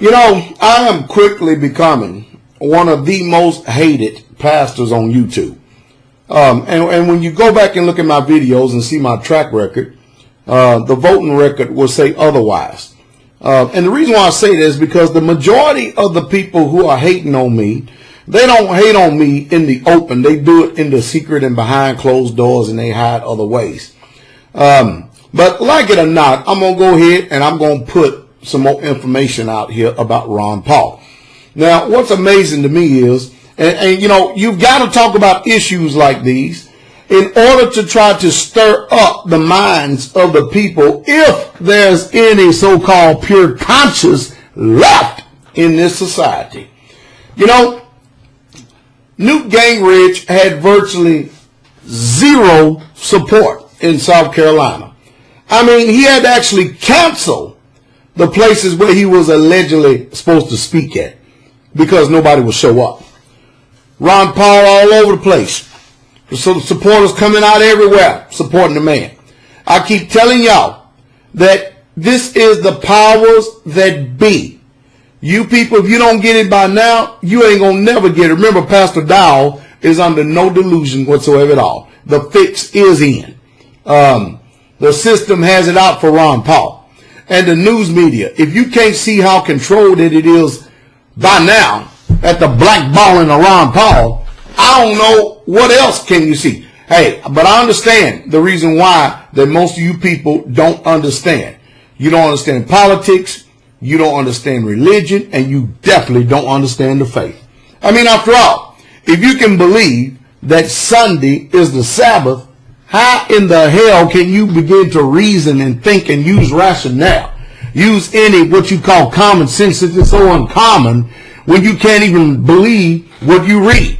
You know, I am quickly becoming one of the most hated pastors on YouTube. And when you go back and look at my videos and see my track record, the voting record will say otherwise. And the reason why I say this is because the majority of the people who are hating on me, they don't hate on me in the open. They do it in the secret and behind closed doors, and they hide other ways. But like it or not, I'm going to go ahead and I'm going to put some more information out here about Ron Paul. Now, what's amazing to me is, and you know, you've got to talk about issues like these in order to try to stir up the minds of the people if there's any so-called pure conscience left in this society. You know, Newt Gingrich had virtually zero support in South Carolina. I mean, he had to actually cancel the places where he was allegedly supposed to speak at because nobody would show up. Ron Paul all over the place. So the supporters coming out everywhere supporting the man. I keep telling y'all that this is the powers that be. You people, if you don't get it by now, you ain't gonna never get it. Remember, Pastor Dow is under no delusion whatsoever at all. The fix is in. The system has it out for Ron Paul. And the news media, if you can't see how controlled it is by now at the blackballing of Ron Paul, I don't know what else can you see. Hey, but I understand the reason why that most of you people don't understand. You don't understand politics, you don't understand religion, and you definitely don't understand the faith. I mean, after all, if you can believe that Sunday is the Sabbath, how in the hell can you begin to reason and think and use rationale? Use any what you call common sense, if it's so uncommon, when you can't even believe what you read.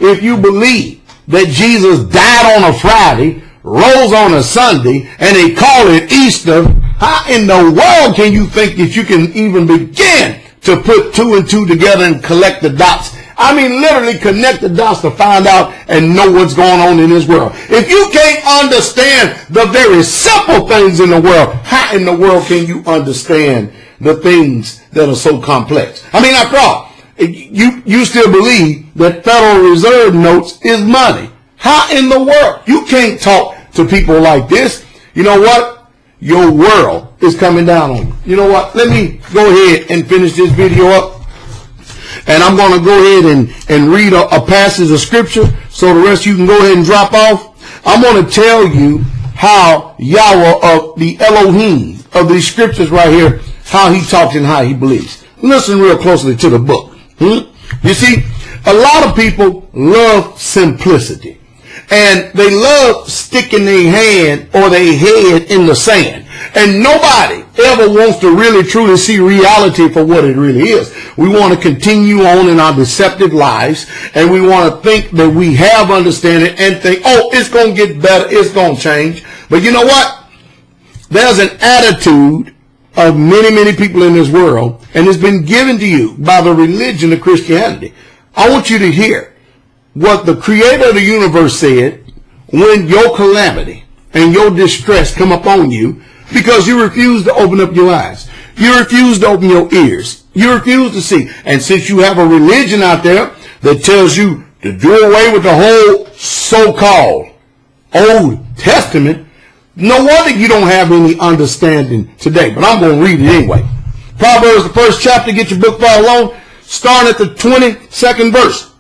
If you believe that Jesus died on a Friday, rose on a Sunday, and they call it Easter, how in the world can you think that you can even begin to put two and two together and collect the dots? I mean, literally connect the dots to find out and know what's going on in this world. If you can't understand the very simple things in the world, how in the world can you understand the things that are so complex? I mean, after all, you still believe that Federal Reserve notes is money. How in the world? You can't talk to people like this. You know what? Your world is coming down on you. You know what? Let me go ahead and finish this video up. And I'm going to go ahead and read a passage of scripture so the rest of you can go ahead and drop off. I'm going to tell you how Yahweh of the Elohim of these scriptures right here, how he talks and how he believes. Listen real closely to the book. You see, a lot of people love simplicity. And they love sticking their hand or their head in the sand. And nobody ever wants to really truly see reality for what it really is. We want to continue on in our deceptive lives, and we want to think that we have understanding and think, oh, it's going to get better, it's going to change. But you know what? There's an attitude of many, many people in this world, and it's been given to you by the religion of Christianity. I want you to hear what the creator of the universe said when your calamity and your distress come upon you because you refuse to open up your eyes. You refuse to open your ears. You refuse to see. And since you have a religion out there that tells you to do away with the whole so-called Old Testament, no wonder you don't have any understanding today. But I'm going to read it anyway. Proverbs, the first chapter, get your book file along, starting at the 22nd verse.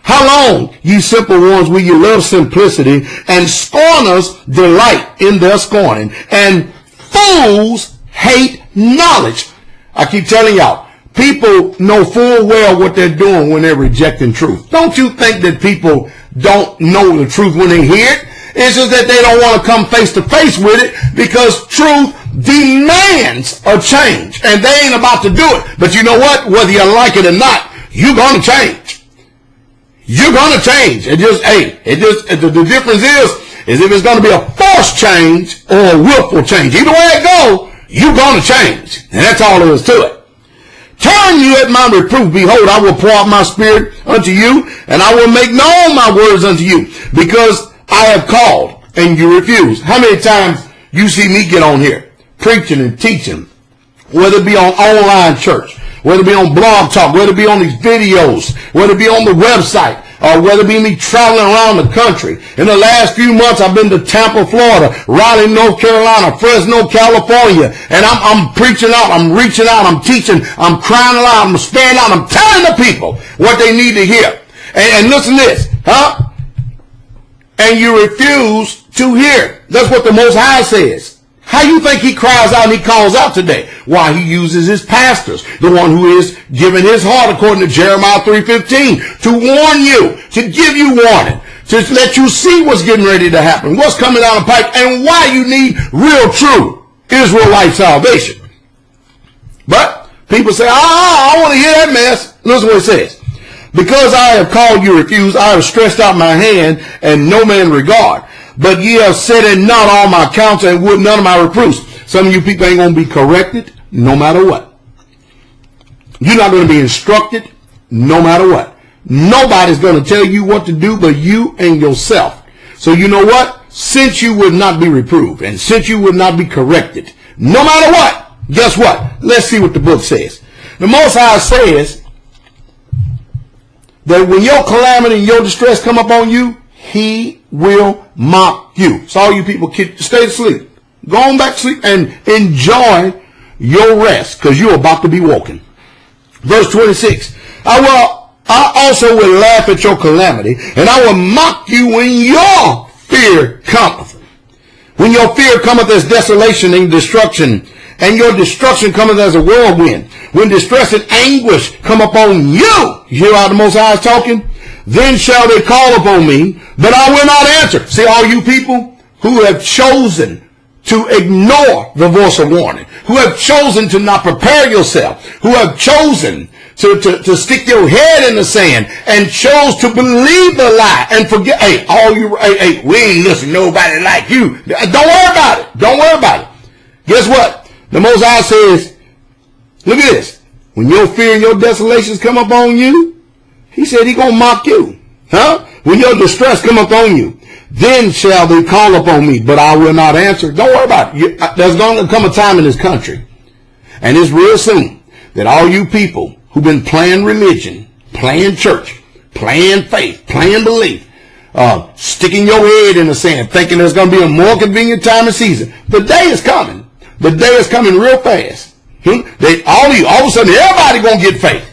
How long, ye simple ones, will you love simplicity, and scorners delight in their scorning, and fools hate knowledge? I keep telling y'all, people know full well what they're doing when they're rejecting truth. Don't you think that people don't know the truth when they hear it? It's just that they don't want to come face to face with it because truth demands a change, and they ain't about to do it. But you know what? Whether you like it or not, you're going to change. You're going to change. The difference is if it's going to be a forced change or a willful change. Either way it goes, you're going to change. And that's all there is to it. Turn you at my reproof. Behold, I will pour out my spirit unto you, and I will make known my words unto you, because I have called and you refuse. How many times you see me get on here preaching and teaching whether it be on online church, whether it be on Blog Talk, whether it be on these videos, whether it be on the website, or whether it be me traveling around the country. In the last few months, I've been to Tampa, Florida, Raleigh, North Carolina, Fresno, California, and I'm preaching out, I'm reaching out, I'm teaching, I'm crying aloud, I'm standing out, I'm telling the people what they need to hear. And listen to this, huh? And you refuse to hear. That's what the Most High says. How you think he cries out and he calls out today? Why, he uses his pastors, the one who is giving his heart, according to Jeremiah 3:15, to warn you, to give you warning, to let you see what's getting ready to happen, what's coming down the pike, and why you need real, true Israelite salvation. But people say, I want to hear that mess. Listen what it says. Because I have called you refuse, I have stretched out my hand, and no man regard. But ye have said in not all my counsel, and would none of my reproofs. Some of you people ain't going to be corrected no matter what. You're not going to be instructed no matter what. Nobody's going to tell you what to do but you and yourself. So you know what? Since you would not be reproved, and since you would not be corrected, no matter what, guess what? Let's see what the book says. The Most High says that when your calamity and your distress come upon you, he will mock you. So all you people, stay asleep. Go on back to sleep and enjoy your rest, because you're about to be woken. Verse 26. I also will laugh at your calamity, and I will mock you when your fear cometh. When your fear cometh as desolation and destruction, and your destruction cometh as a whirlwind. When distress and anguish come upon you. You hear how the Most High is talking? Then shall they call upon me, but I will not answer. See, all you people who have chosen to ignore the voice of warning, who have chosen to not prepare yourself, who have chosen to stick your head in the sand and chose to believe the lie and forget, we ain't listen to nobody like you. Don't worry about it. Don't worry about it. Guess what? The Most High says, look at this. When your fear and your desolations come upon you, he said he gonna mock you. Huh? When your distress come upon you, then shall they call upon me, but I will not answer. Don't worry about it. There's going to come a time in this country, and it's real soon, that all you people who've been playing religion, playing church, playing faith, playing belief, sticking your head in the sand, thinking there's going to be a more convenient time and season. The day is coming. The day is coming real fast. All of a sudden, everybody going to get faith.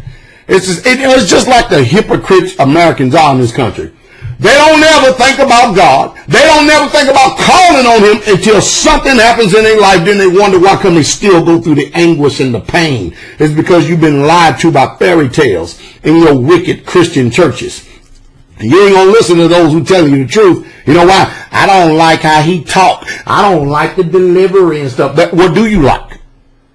It's just like the hypocrites Americans are in this country. They don't ever think about God. They don't ever think about calling on him until something happens in their life. Then they wonder why come they still go through the anguish and the pain. It's because you've been lied to by fairy tales in your wicked Christian churches. And you ain't going to listen to those who tell you the truth. You know why? I don't like how he talk. I don't like the delivery and stuff. What do you like?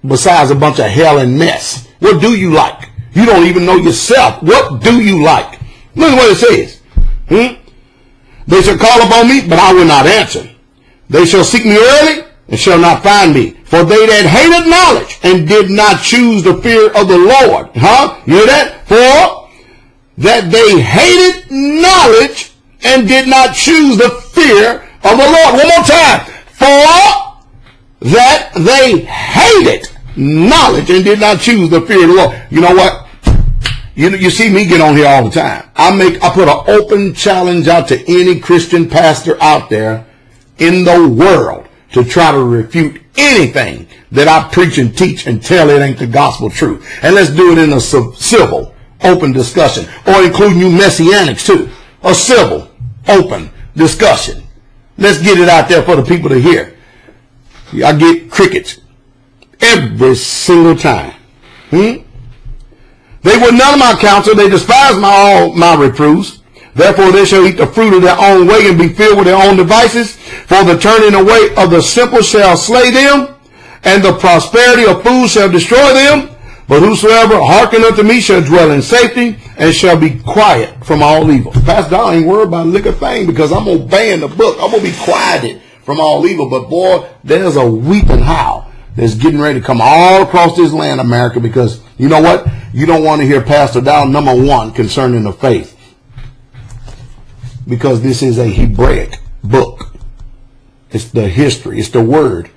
Besides a bunch of hell and mess. What do you like? You don't even know yourself. What do you like? Look at what it says. They shall call upon me, but I will not answer. They shall seek me early and shall not find me. For they that hated knowledge and did not choose the fear of the Lord. You hear that? For that they hated knowledge and did not choose the fear of the Lord. One more time. For that they hated knowledge and did not choose the fear of the Lord. You know what? You see me get on here all the time. I put an open challenge out to any Christian pastor out there in the world to try to refute anything that I preach and teach and tell it ain't the gospel truth. And let's do it in a civil, open discussion, or including you messianics too. A civil, open discussion. Let's get it out there for the people to hear. I get crickets every single time. They would none of my counsel. They despise my reproofs. Therefore they shall eat the fruit of their own way and be filled with their own devices. For the turning away of the simple shall slay them, and the prosperity of fools shall destroy them. But whosoever hearken unto me shall dwell in safety, and shall be quiet from all evil. Pastor, I ain't worried about a lick of thing, because I'm obeying the book. I'm going to be quieted from all evil. But boy, there's a weeping howl that's getting ready to come all across this land, America, because you know what? You don't want to hear Pastor Dow number one concerning the faith, because this is a Hebraic book. It's the history. It's the word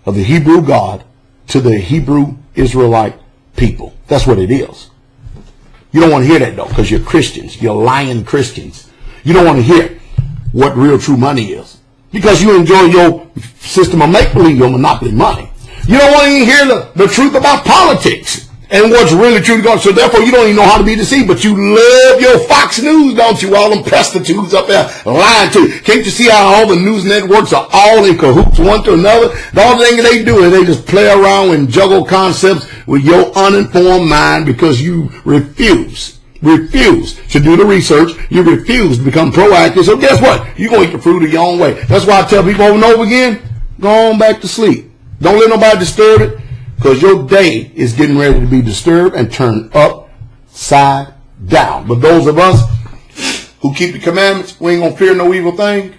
of the Hebrew God to the Hebrew Israelite people. That's what it is. You don't want to hear that though, because you're Christians. You're lying Christians. You don't want to hear what real true money is, because you enjoy your system of make-believe, your monopoly money. You don't want to even hear the truth about politics and what's really true to God. So therefore, you don't even know how to be deceived. But you love your Fox News, don't you? All them prostitutes up there lying to you. Can't you see how all the news networks are all in cahoots one to another? The only thing they do is they just play around and juggle concepts with your uninformed mind, because you refuse to do the research. You refuse to become proactive. So guess what? You're going to eat the fruit of your own way. That's why I tell people over and over again, go on back to sleep. Don't let nobody disturb it, because your day is getting ready to be disturbed and turned upside down. But those of us who keep the commandments, we ain't going to fear no evil thing.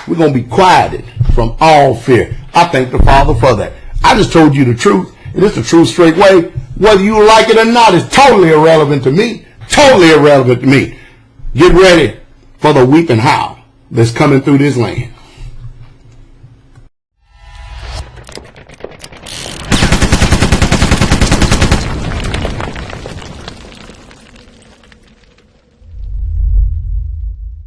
We're going to be quieted from all fear. I thank the Father for that. I just told you the truth. And it's the truth straight way. Whether you like it or not is totally irrelevant to me. Totally irrelevant to me. Get ready for the weeping howl that's coming through this land.